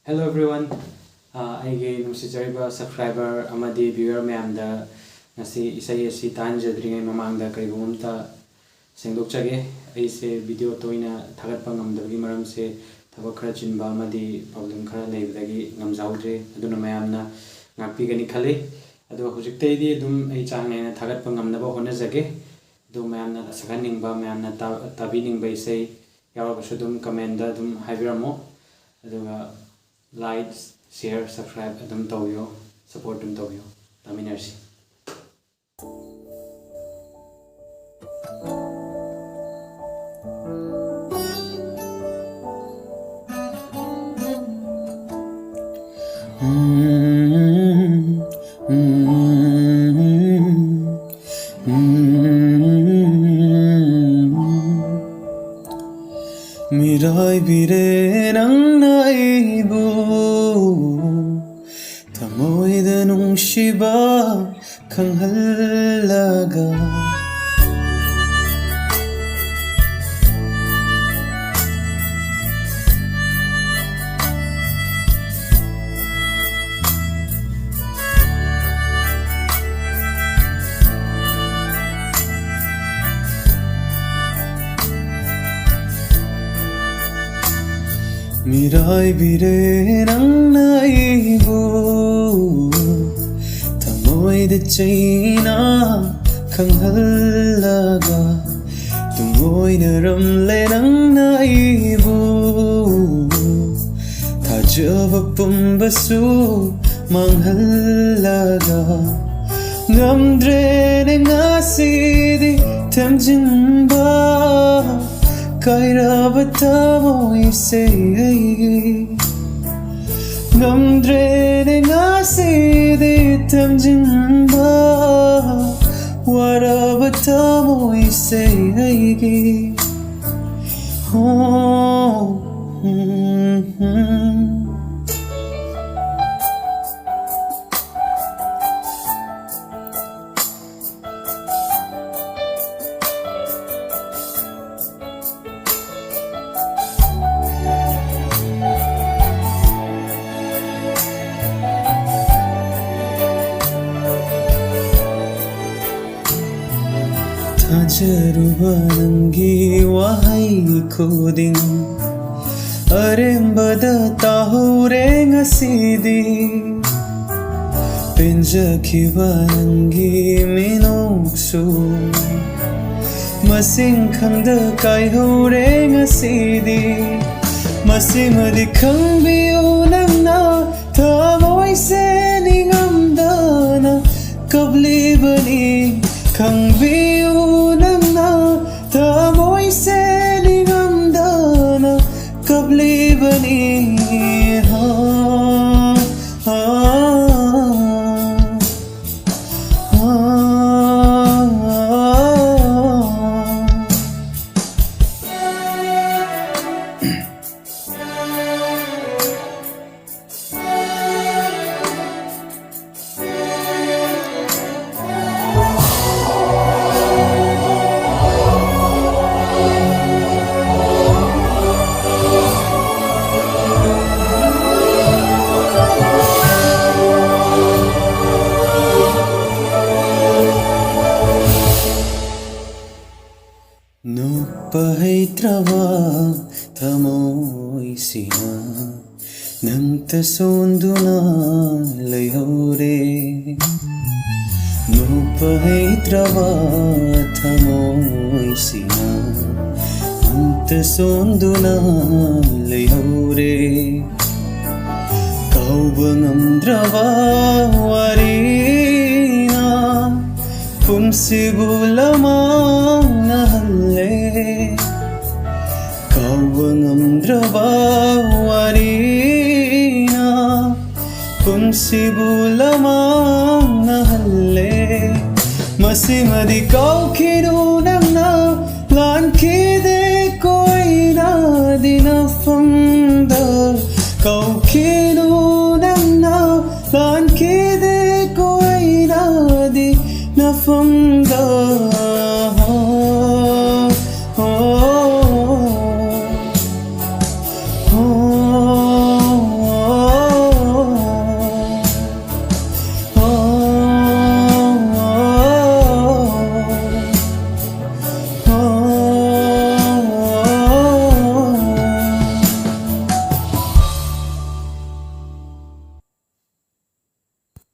Hello everyone. I nusijarba subscriber amadi viewer mayamda ngasi isai asi tanjadringai mamangda karigumta sengdokchage aise video toina thagatpa ngamdagi maramse thaba khara chinba amadi problem khara leibdagi ngamjaudre aduna mayamna ngakpigani khale adu hujikteidi dum ai changaina thagatpa ngamnaba honajage do mayamna saganingba mayamna tabiningba isai ywragasu dum comment da dum haibiramo aduga like, share, subscribe, adum tawyo, support dum tawyo. Taminarsi. Miraibire nang naibu tamoida nungsiba kang halaga Miraibire nang naibu tamoida chaina kang halaga tungoina ramle nang naibu thajaba pumbasu manghalaga ngamdre ne ngasidi tamjinba kairaba tamoy esei ngamdre ne ngasidi tamjinba waraba tamoy esei Tajaruba nangi wahai khuding arembada tahure ngasidi penjakhiba nangi minoksu masing khangda kaihore ngasidi masimadi khangbiu namna tamoy se ningamdana kablibani khangbiu namna tamoy se ningamdana kablibani Nupahaitrava tamoy sina nang tasunduna layhore Nupahaitrava tamoy sina nang tasunduna layhore Kauba ngamdrava warina pumsibu lamang nahalle Kauba ngamdrava warina pumsibu lamang nahalle masimadi kau kidu